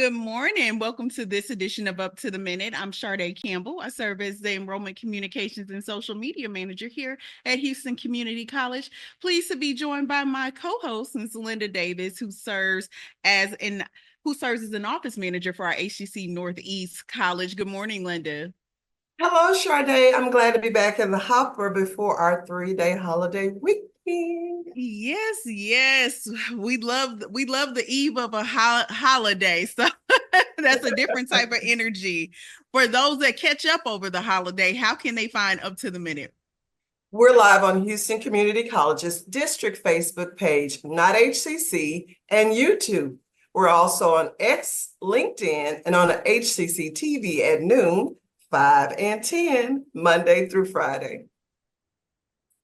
Good morning. Welcome to this edition of Up to the Minute. I'm Sharday Campbell. I serve as the Enrollment Communications and Social Media Manager here at Houston Community College. Pleased to be joined by my co-host, Ms. Linda Davis, who serves as an office manager for our HCC Northeast College. Good morning, Linda. Hello, Sharday. I'm glad to be back in the hopper before our 3-day holiday weekend. Yes. We love the eve of a holiday. So that's a different type of energy. For those that catch up over the holiday, how can they find Up to the Minute? We're live on Houston Community College's district Facebook page, Not HCC, and YouTube. We're also on X, LinkedIn, and on the HCCTV at noon, 5 and 10, Monday through Friday.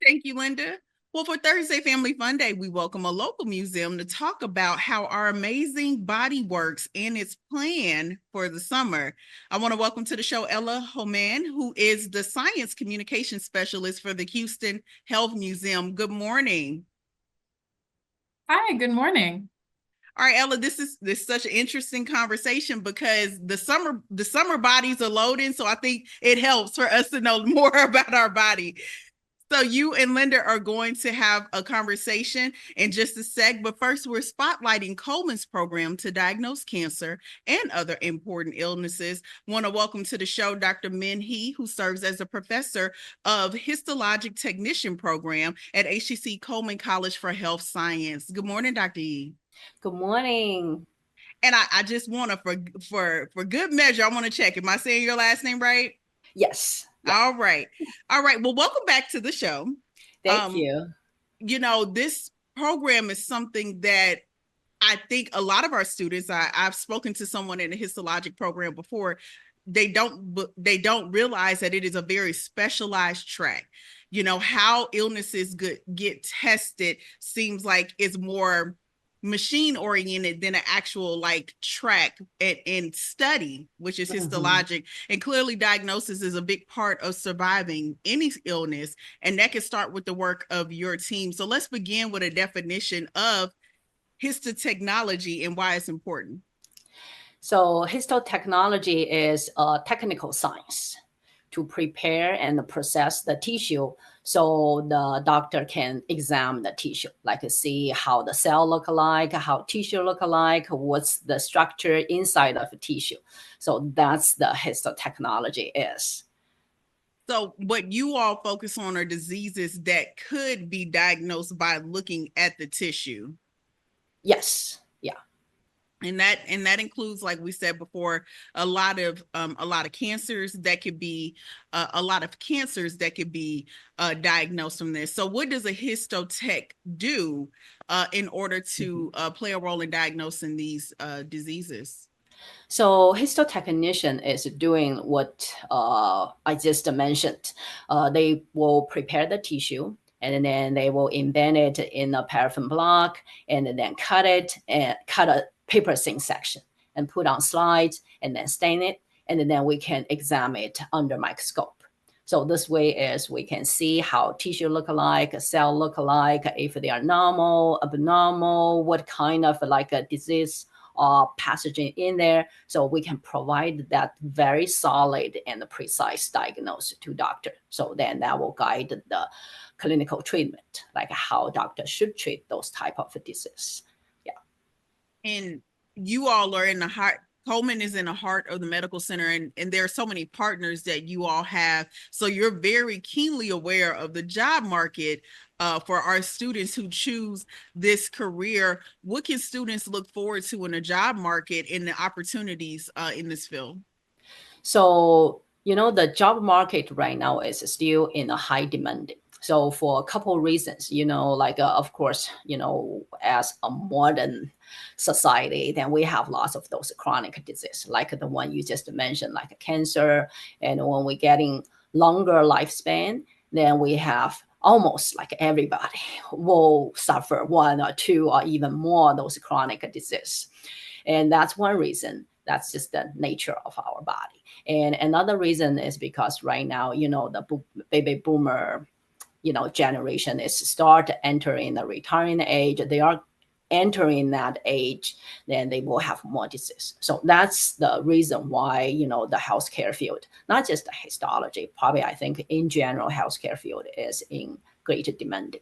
Thank you, Linda. Well, for Thursday Family Fun Day, we welcome a local museum to talk about how our amazing body works and its plan for the summer. I want to welcome to the show Ella Hohmann, who is the Science Communication Specialist for the Houston Health Museum. Good morning. Hi, good morning. All right, Ella, this is such an interesting conversation because the summer bodies are loading, so I think it helps for us to know more about our body. So you and Linda are going to have a conversation in just a sec, but first we're spotlighting Coleman's program to diagnose cancer and other important illnesses. Want to welcome to the show Dr. Min Hee, who serves as a professor of Histologic Technician program at HCC Coleman College for Health Science. Good morning, Dr. Hee. Good morning. And I just want to, for good measure, I want to check, am I saying your last name right? Yes. Yeah. All right. Well, welcome back to the show. Thank you. You know, this program is something that I think a lot of our students, I've spoken to someone in the histologic program before, they don't realize that it is a very specialized track. You know, how illnesses get tested seems like it's more machine oriented than an actual like track and study, which is histologic. And clearly diagnosis is a big part of surviving any illness, and that can start with the work of your team. So let's begin with a definition of histotechnology and why it's important. So histotechnology is a technical science to prepare and process the tissue so the doctor can examine the tissue, like see how the cell look like, how tissue look like, what's the structure inside of the tissue. So that's the histotechnology is. So what you all focus on are diseases that could be diagnosed by looking at the tissue. Yes. Yeah. And that includes, like we said before, a lot of cancers that could be diagnosed from this. So what does a histotech do in order to play a role in diagnosing these diseases? So histotechnician is doing what I just mentioned. They will prepare the tissue, and then they will embed it in a paraffin block, and then cut a paper thin section and put on slides, and then stain it, and then we can examine it under microscope. So this way is we can see how tissue look like, a cell look like, if they are normal, abnormal, what kind of like a disease or pathogen in there. So we can provide that very solid and precise diagnosis to doctor. So then that will guide the clinical treatment, like how doctors should treat those type of diseases. Yeah. And you all are in the heart. Coleman is in the heart of the medical center, and there are so many partners that you all have. So you're very keenly aware of the job market for our students who choose this career. What can students look forward to in the job market and the opportunities in this field? So, you know, the job market right now is still in a high demand. So for a couple of reasons, you know, like, of course, you know, as a modern society, then we have lots of those chronic diseases, like the one you just mentioned, like cancer. And when we're getting longer lifespan, then we have almost like everybody will suffer one or two or even more of those chronic diseases. And that's one reason. That's just the nature of our body. And another reason is because right now, you know, the baby boomer, you know, generation is start entering the retiring age. They are entering that age, then they will have more disease. So that's the reason why, the healthcare field, not just the histology, probably I think in general, healthcare field is in great demand.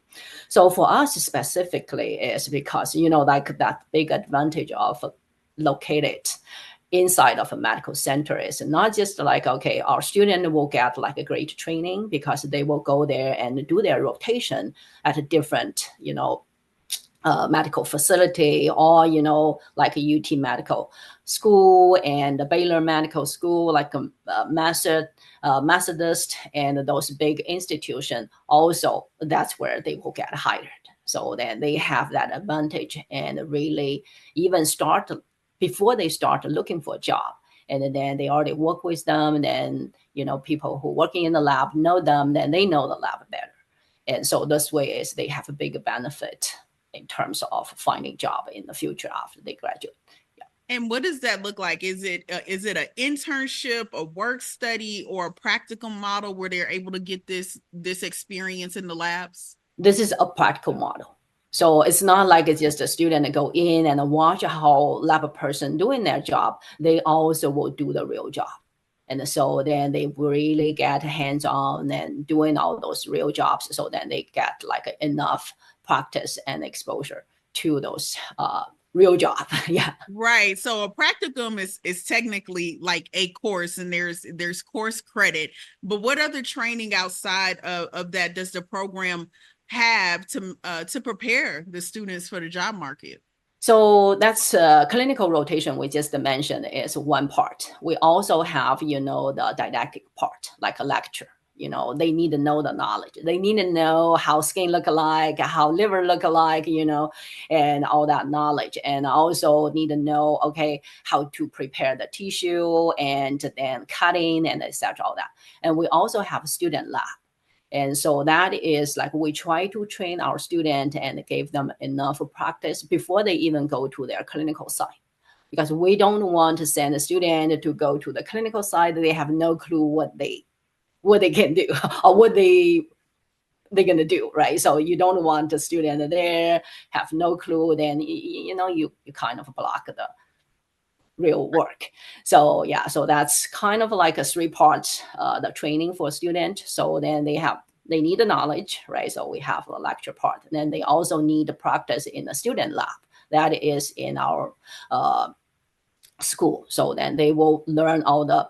So for us specifically is because, like that big advantage of located inside of a medical center is not just like, okay, our student will get like a great training because they will go there and do their rotation at a different, medical facility, or like a UT Medical School and the Baylor Medical School, like Methodist and those big institutions. Also, that's where they will get hired. So then they have that advantage and really even start before they start looking for a job. And then they already work with them. And then, people who working in the lab know them, then they know the lab better. And so this way is they have a big benefit in terms of finding job in the future after they graduate. Yeah. And what does that look like? Is it an internship, a work study, or a practical model where they're able to get this experience in the labs? This is a practical model. So it's not like it's just a student to go in and watch how lab person doing their job. They also will do the real job. And so then they really get hands-on and doing all those real jobs. So then they get like enough practice and exposure to those real job. Yeah. Right. So a practicum is technically like a course, and there's course credit. But what other training outside of that does the program have to prepare the students for the job market? So that's clinical rotation we just mentioned is one part. We also have, the didactic part, like a lecture. They need to know the knowledge. They need to know how skin look like, how liver look like, and all that knowledge. And also need to know, okay, how to prepare the tissue and then cutting and et cetera, all that. And we also have a student lab. And so that is like we try to train our student and give them enough practice before they even go to their clinical site. Because we don't want to send a student to go to the clinical site. They have no clue what they can do or what they're going to do, right? So you don't want the student there, have no clue, then, you kind of block the real work. So yeah, so that's kind of like a 3-part, the training for student. So then they need the knowledge, right? So we have a lecture part. And then they also need the practice in the student lab. That is in our school. So then they will learn all the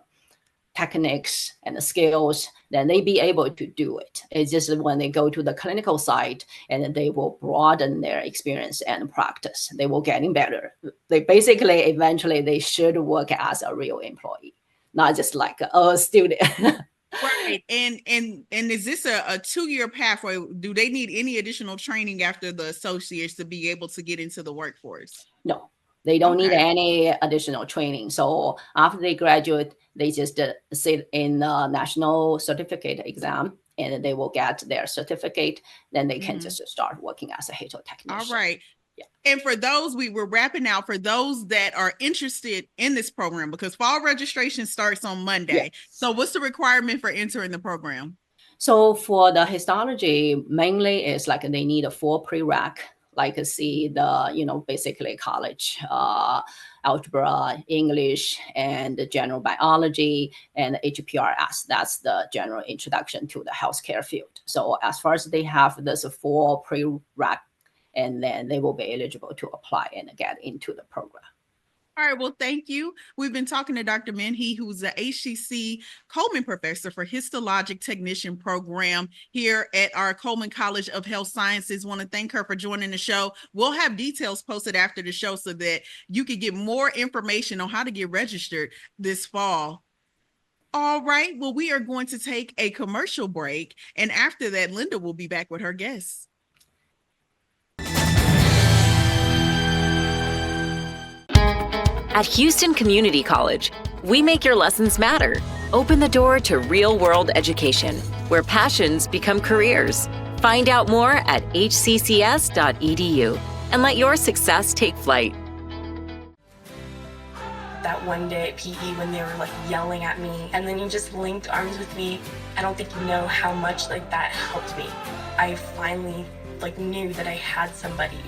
techniques and the skills, then they be able to do it. It's just when they go to the clinical side, and they will broaden their experience and practice. They will getting better. They basically, eventually, they should work as a real employee, not just like a student. Right. And is this a 2-year pathway? Do they need any additional training after the associates to be able to get into the workforce? No, they don't need any additional training. So after they graduate, they just sit in the national certificate exam, and they will get their certificate. Then they can just start working as a HCCTV technician. All right. Yeah. And for those, we're wrapping out, for those that are interested in this program, because fall registration starts on Monday. Yes. So what's the requirement for entering the program? So for the histology, mainly is like they need a 4 prereq, like see the, basically college, algebra, English, and general biology, and HPRS. That's the general introduction to the healthcare field. So as far as they have this 4 prereq, and then they will be eligible to apply and get into the program. All right, well, thank you. We've been talking to Dr. Min Hee, who's the HCC Coleman Professor for Histologic Technician program here at our Coleman College of Health Sciences. Want to thank her for joining the show. We'll have details posted after the show so that you can get more information on how to get registered this fall. All right, well, we are going to take a commercial break, and after that, Linda will be back with her guests. At Houston Community College, we make your lessons matter. Open the door to real-world education, where passions become careers. Find out more at hccs.edu and let your success take flight. That one day at PE when they were like yelling at me, and then you just linked arms with me. I don't think you know how much like that helped me. I finally knew that I had somebody.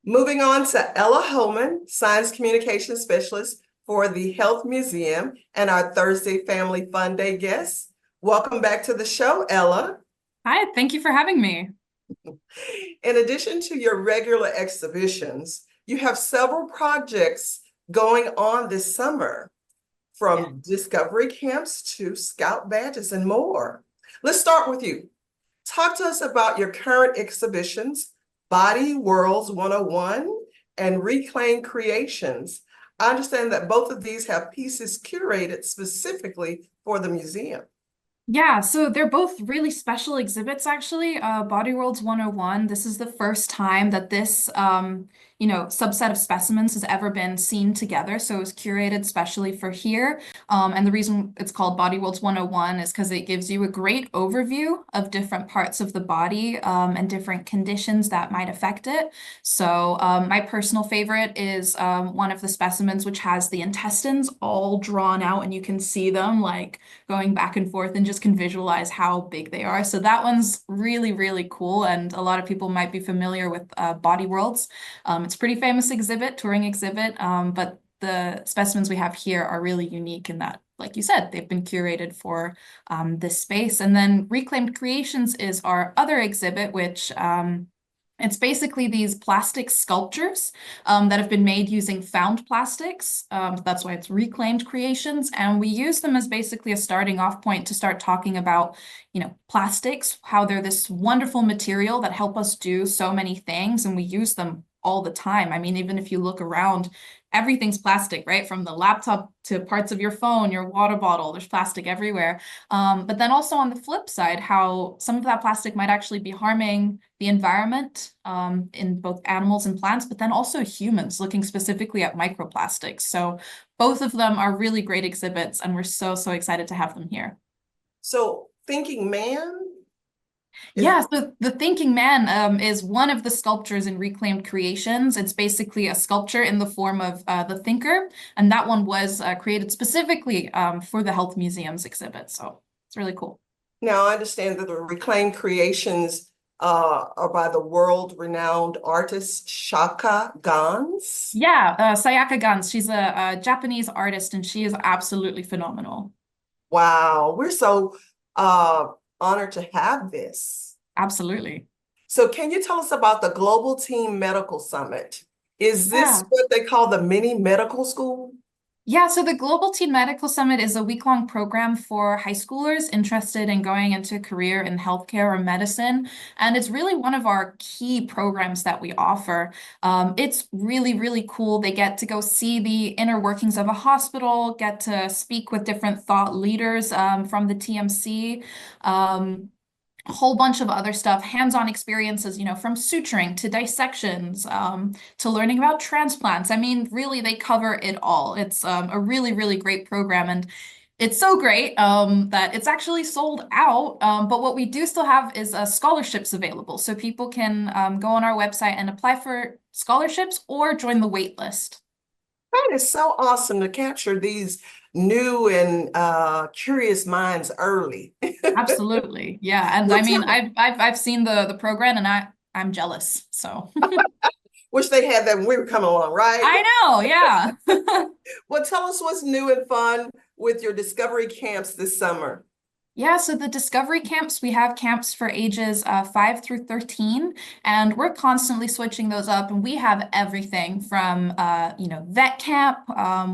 Moving on to Ella Hohmann, Science Communication Specialist for the Health Museum, and our Thursday Family Fun Day guest. Welcome back to the show, Ella. Hi, thank you for having me. In addition to your regular exhibitions, you have several projects going on this summer, from discovery camps to scout badges and more. Let's start with you. Talk to us about your current exhibitions, Body Worlds 101 and Reclaimed Creations. I understand that both of these have pieces curated specifically for the museum. Yeah, so they're both really special exhibits, actually. Body Worlds 101, this is the first time that this subset of specimens has ever been seen together. So it was curated specially for here. And the reason it's called Body Worlds 101 is because it gives you a great overview of different parts of the body and different conditions that might affect it. So my personal favorite is one of the specimens which has the intestines all drawn out, and you can see them like going back and forth and just can visualize how big they are. So that one's really, really cool. And a lot of people might be familiar with Body Worlds. It's a pretty famous exhibit, touring exhibit, but the specimens we have here are really unique in that, like you said, they've been curated for this space. And then Reclaimed Creations is our other exhibit, which it's basically these plastic sculptures that have been made using found plastics. That's why it's Reclaimed Creations. And we use them as basically a starting off point to start talking about, plastics, how they're this wonderful material that help us do so many things. And we use them all the time. I mean, even if you look around, everything's plastic, right? From the laptop to parts of your phone, your water bottle, there's plastic everywhere. But then also on the flip side, how some of that plastic might actually be harming the environment in both animals and plants, but then also humans, looking specifically at microplastics. So both of them are really great exhibits, and we're so, so excited to have them here. So Thinking Man? Yeah, so the Thinking Man is one of the sculptures in Reclaimed Creations. It's basically a sculpture in the form of the thinker, and that one was created specifically for the Health Museum's exhibit. So it's really cool. Now, I understand that the Reclaimed Creations are by the world-renowned artist Shaka Gans. Yeah, Sayaka Gans. She's a Japanese artist, and she is absolutely phenomenal. Wow, we're so honored to have this. Absolutely. So can you tell us about the Global Team Medical Summit? Is this what they call the mini medical school? Yeah, so the Global Teen Medical Summit is a week-long program for high schoolers interested in going into a career in healthcare or medicine. And it's really one of our key programs that we offer. It's really, really cool. They get to go see the inner workings of a hospital, get to speak with different thought leaders from the TMC. A whole bunch of other stuff, hands-on experiences, from suturing to dissections, to learning about transplants. I mean, really, they cover it all. It's a really, really great program. And it's so great that it's actually sold out. But what we do still have is scholarships available. So people can go on our website and apply for scholarships or join the wait list. That is so awesome to capture these new and curious minds early. Absolutely. Yeah. And I mean, I've seen the program, and I'm jealous. So Wish they had that when we were coming along, right? I know, yeah. Well, tell us what's new and fun with your discovery camps this summer. Yeah, so the discovery camps, we have camps for ages 5 through 13, and we're constantly switching those up. And we have everything from, vet camp,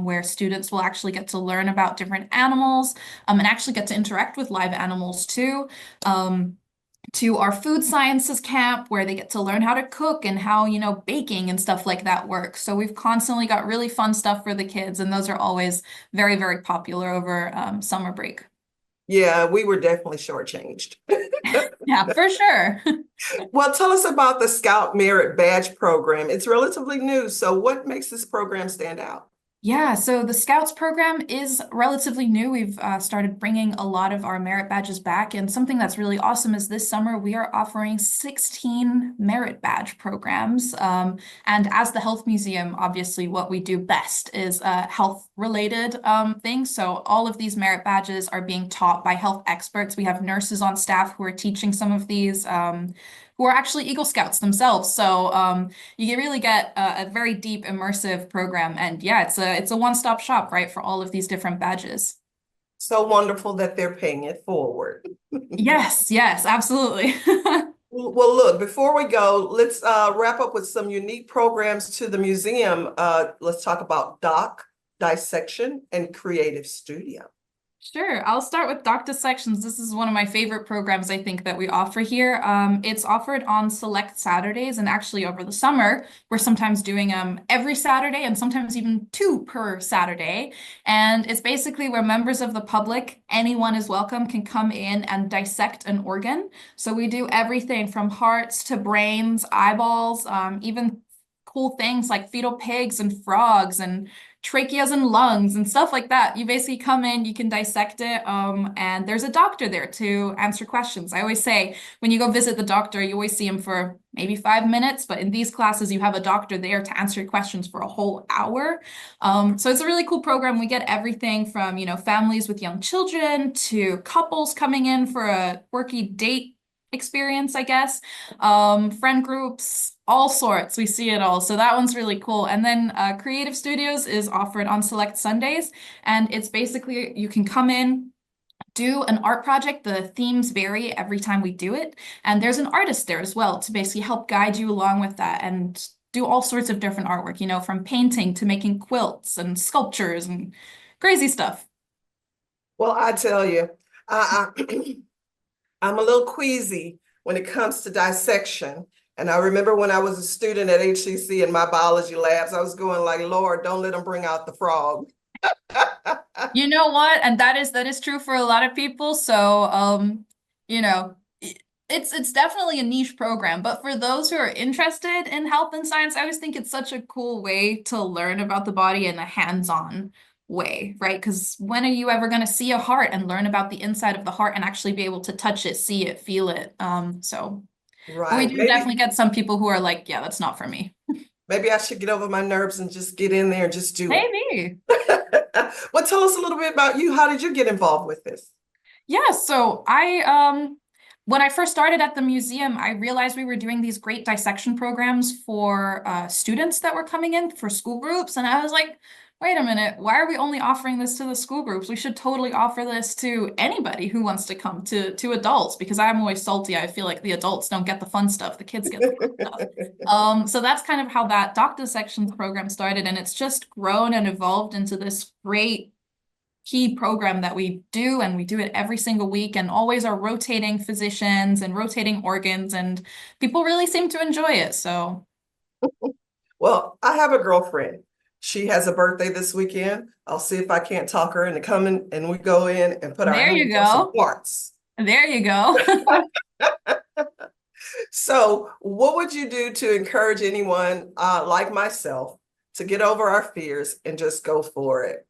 where students will actually get to learn about different animals and actually get to interact with live animals too. To our food sciences camp, where they get to learn how to cook and how, baking and stuff like that works. So we've constantly got really fun stuff for the kids, and those are always very, very popular over summer break. Yeah, we were definitely shortchanged. Yeah, for sure. Well, tell us about the Scout Merit Badge Program. It's relatively new, so what makes this program stand out? Yeah, so the Scouts program is relatively new. We've started bringing a lot of our merit badges back, and something that's really awesome is this summer we are offering 16 merit badge programs. And as the Health Museum, obviously what we do best is health-related things. So all of these merit badges are being taught by health experts. We have nurses on staff who are teaching some of these, who are actually Eagle Scouts themselves. So you really get a very deep, immersive program. And yeah, it's a one-stop shop, right, for all of these different badges. So wonderful that they're paying it forward. Yes, yes, absolutely. Well, look, before we go, let's wrap up with some unique programs to the museum. Let's talk about Dissection and Creative Studio. Sure. I'll start with Dissections. This is one of my favorite programs I think that we offer here. It's offered on select Saturdays, and actually over the summer, we're sometimes doing every Saturday and sometimes even 2 per Saturday. And it's basically where members of the public, anyone is welcome, can come in and dissect an organ. So we do everything from hearts to brains, eyeballs, even cool things like fetal pigs and frogs and tracheas and lungs and stuff like that. You basically come in, you can dissect it, and there's a doctor there to answer questions. I always say when you go visit the doctor, you always see him for maybe 5 minutes, but in these classes, you have a doctor there to answer your questions for a whole hour. So it's a really cool program. We get everything from, families with young children to couples coming in for a quirky date experience, I guess, friend groups, all sorts. We see it all. So that one's really cool. And then Creative Studios is offered on select Sundays. And it's basically, you can come in, do an art project. The themes vary every time we do it. And there's an artist there as well to basically help guide you along with that and do all sorts of different artwork, from painting to making quilts and sculptures and crazy stuff. Well, I tell you, I'm a little queasy when it comes to dissection. And I remember when I was a student at HCC in my biology labs, I was going like, Lord, don't let them bring out the frog. You know what? And that is true for a lot of people. So, it's definitely a niche program, but for those who are interested in health and science, I always think it's such a cool way to learn about the body in a hands-on way, right? Because when are you ever going to see a heart and learn about the inside of the heart and actually be able to touch it, see it, feel it? But we do definitely get some people who are like, yeah, that's not for me. Maybe I should get over my nerves and just get in there and just do it. Maybe. Well, tell us a little bit about you. How did you get involved with this? Yeah, so when I first started at the museum, I realized we were doing these great dissection programs for students that were coming in for school groups. And I was like, wait a minute, why are we only offering this to the school groups? We should totally offer this to anybody who wants to come, to adults, because I'm always salty. I feel like the adults don't get the fun stuff, the kids get the fun stuff. So that's kind of how that Dissections program started, and it's just grown and evolved into this great key program that we do, and we do it every single week, and always are rotating physicians and rotating organs, and people really seem to enjoy it. So, well, I have a girlfriend. She has a birthday this weekend. I'll see if I can't talk her into coming, and we go in and put our hands on some parts. There you go. So what would you do to encourage anyone like myself to get over our fears and just go for it?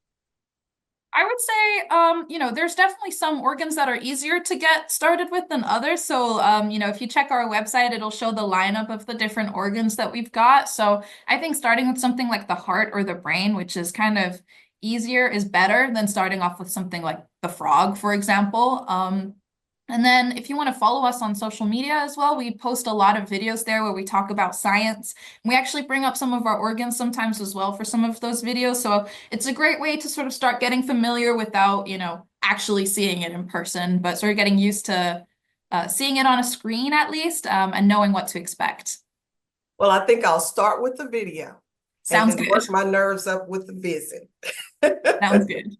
I would say, there's definitely some organs that are easier to get started with than others. So, if you check our website, it'll show the lineup of the different organs that we've got. So I think starting with something like the heart or the brain, which is kind of easier, is better than starting off with something like the frog, for example. And then if you want to follow us on social media as well, we post a lot of videos there where we talk about science. We actually bring up some of our organs sometimes as well for some of those videos. So it's a great way to sort of start getting familiar without, actually seeing it in person, but sort of getting used to seeing it on a screen at least, and knowing what to expect. Well, I think I'll start with the video. Sounds and then good. Work my nerves up with the visit. Sounds good.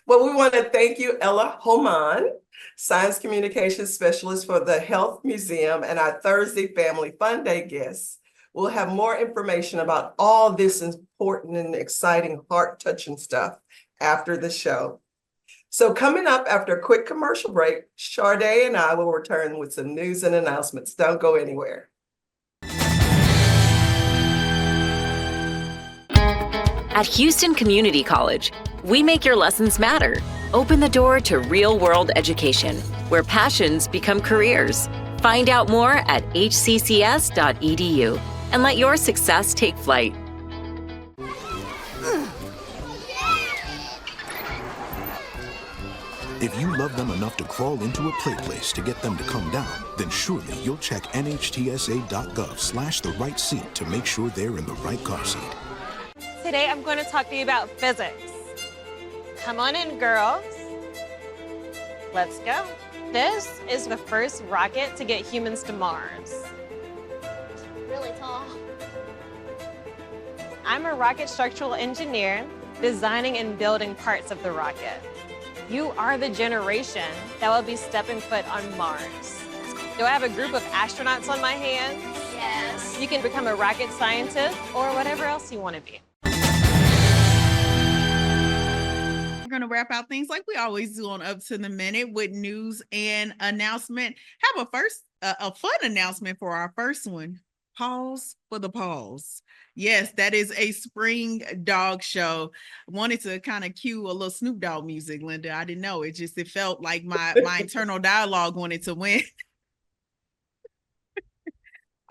Well, we want to thank you, Ella Hohmann, Science Communication Specialist for the Health Museum, and our Thursday Family Fun Day guests. We'll have more information about all this important and exciting heart-touching stuff after the show. So coming up after a quick commercial break, Sade and I will return with some news and announcements. Don't go anywhere. At Houston Community College, we make your lessons matter. Open the door to real-world education, where passions become careers. Find out more at hccs.edu and let your success take flight. If you love them enough to crawl into a play place to get them to come down, then surely you'll check nhtsa.gov/the right seat to make sure they're in the right car seat. Today I'm going to talk to you about physics. Come on in, girls. Let's go. This is the first rocket to get humans to Mars. Really tall. I'm a rocket structural engineer, designing and building parts of the rocket. You are the generation that will be stepping foot on Mars. Do I have a group of astronauts on my hands? Yes. You can become a rocket scientist or whatever else you want to be. We're going to wrap out things like we always do on Up to the Minute with news and announcement. Have a fun announcement for our first one. Pause for the pause. Yes, that is a spring dog show. Wanted to kind of cue a little Snoop Dogg music, Linda. I didn't know. It felt like my internal dialogue wanted to win.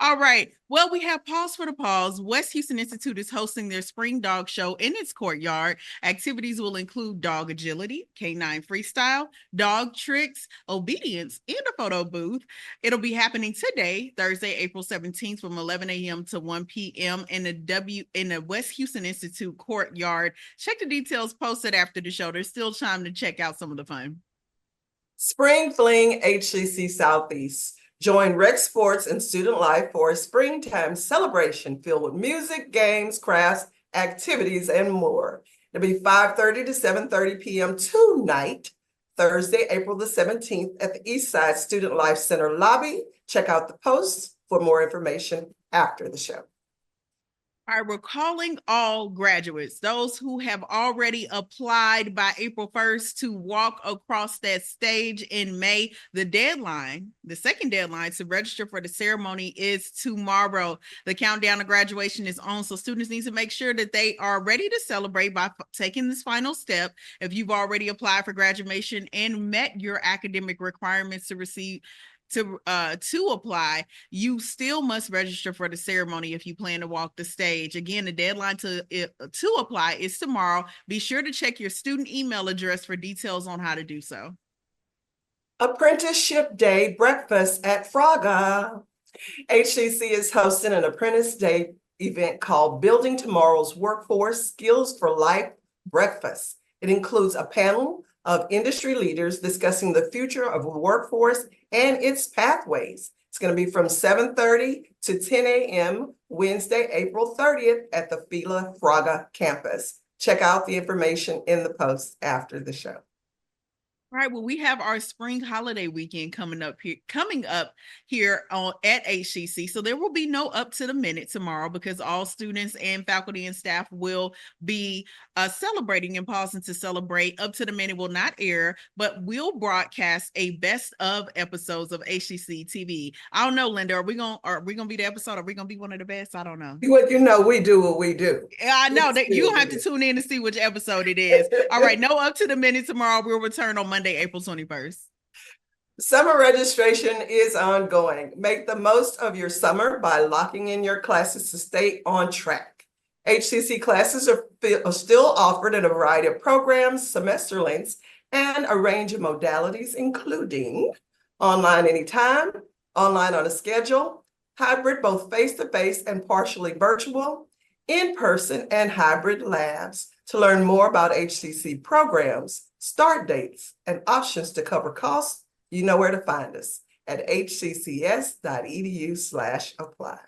All right. Well, we have Pause for the Pause. West Houston Institute is hosting their spring dog show in its courtyard. Activities will include dog agility, canine freestyle, dog tricks, obedience, and a photo booth. It'll be happening today, Thursday, April 17th from 11 a.m. to 1 p.m. in the West Houston Institute courtyard. Check the details posted after the show. There's still time to check out some of the fun. Spring Fling HCC Southeast. Join Rec Sports and Student Life for a springtime celebration filled with music, games, crafts, activities, and more. It'll be 5:30 to 7:30 p.m. tonight, Thursday, April the 17th at the Eastside Student Life Center lobby. Check out the posts for more information after the show. All right, we're calling all graduates, those who have already applied by April 1st to walk across that stage in May. The second deadline to register for the ceremony is tomorrow. The countdown to graduation is on, so students need to make sure that they are ready to celebrate by taking this final step. If you've already applied for graduation and met your academic requirements to apply, you still must register for the ceremony if you plan to walk the stage. Again, the deadline to apply is tomorrow. Be sure to check your student email address for details on how to do so. Apprenticeship Day Breakfast at Fraga. HCC is hosting an Apprentice Day event called Building Tomorrow's Workforce Skills for Life Breakfast. It includes a panel of industry leaders discussing the future of the workforce and its pathways. It's going to be from 7:30 to 10 a.m. Wednesday, April 30th at the Fila Fraga campus. Check out the information in the post after the show. All right, well, we have our spring holiday weekend coming up here at HCC. So there will be no Up to the Minute tomorrow because all students and faculty and staff will be celebrating and pausing to celebrate. Up to the Minute will not air, but we'll broadcast a best of episodes of HCCTV. I don't know, Linda, are we gonna be the episode? Are we gonna be one of the best? I don't know. Well, we do what we do. I know that you'll have to tune in to see which episode it is. All right, no Up to the Minute tomorrow. We'll return on Monday, April 21st. Summer registration is ongoing. Make the most of your summer by locking in your classes to stay on track. HCC classes are still offered in a variety of programs, semester lengths, and a range of modalities, including online anytime, online on a schedule, hybrid both face-to-face and partially virtual, in-person and hybrid labs. To learn more about HCC programs, start dates, and options to cover costs, you know where to find us at hccs.edu/apply.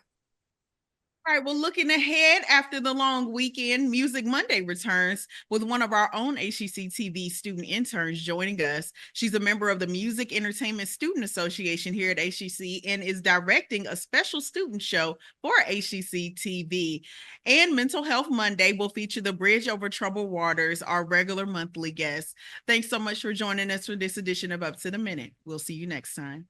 All right, well, looking ahead after the long weekend, Music Monday returns with one of our own HCCTV student interns joining us. She's a member of the Music Entertainment Student Association here at HCC and is directing a special student show for HCCTV. And Mental Health Monday will feature the Bridge Over Troubled Waters, our regular monthly guest. Thanks so much for joining us for this edition of Up to the Minute. We'll see you next time.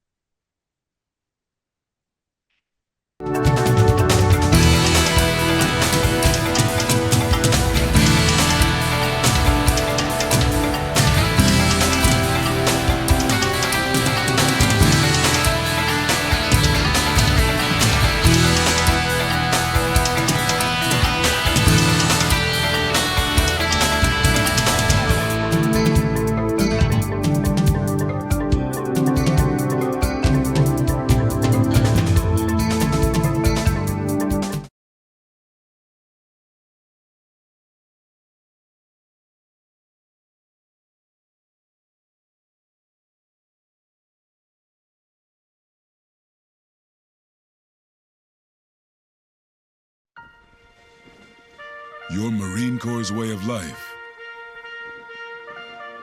Your Marine Corps' way of life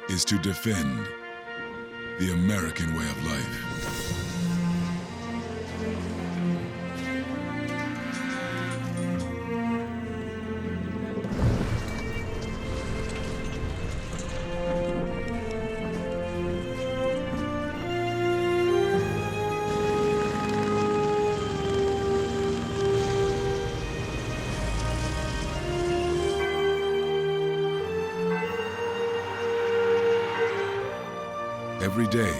is to defend the American way of life. Every day,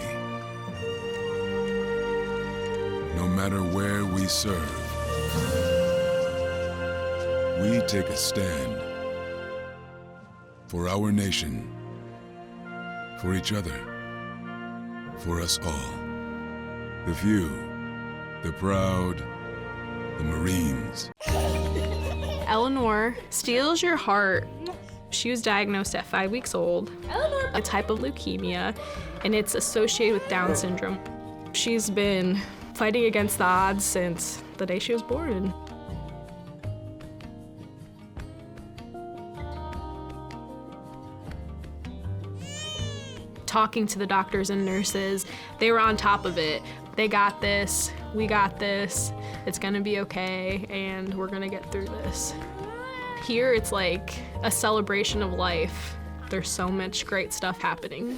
no matter where we serve, we take a stand for our nation, for each other, for us all. The few, the proud, the Marines. Eleanor steals your heart. She was diagnosed at 5 weeks old, a type of leukemia, and it's associated with Down syndrome. She's been fighting against the odds since the day she was born. Talking to the doctors and nurses, they were on top of it. They got this, we got this, it's gonna be okay, and we're gonna get through this. Here, it's like a celebration of life. There's so much great stuff happening.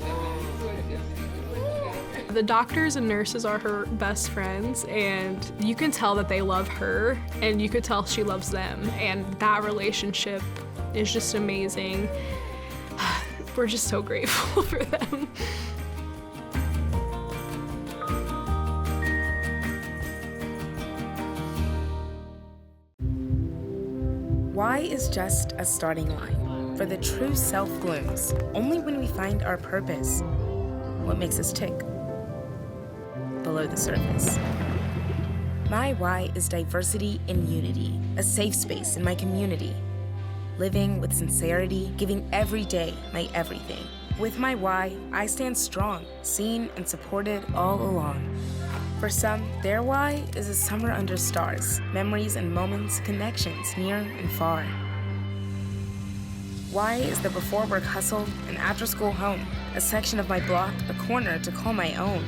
The doctors and nurses are her best friends, and you can tell that they love her, and you could tell she loves them, and that relationship is just amazing. We're just so grateful for them. Why is just a starting line, for the true self blooms only when we find our purpose. What makes us tick? Below the surface. My why is diversity and unity, a safe space in my community. Living with sincerity, giving every day my everything. With my why, I stand strong, seen and supported all along. For some, their why is a summer under stars, memories and moments, connections near and far. Why is the before work hustle, an after school home, a section of my block, a corner to call my own.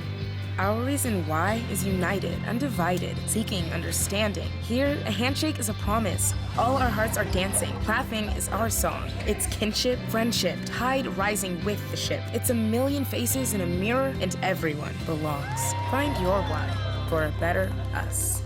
Our reason why is united, undivided, seeking understanding. Here, a handshake is a promise. All our hearts are dancing. Laughing is our song. It's kinship, friendship, tide rising with the ship. It's a million faces in a mirror, and everyone belongs. Find your why for a better us.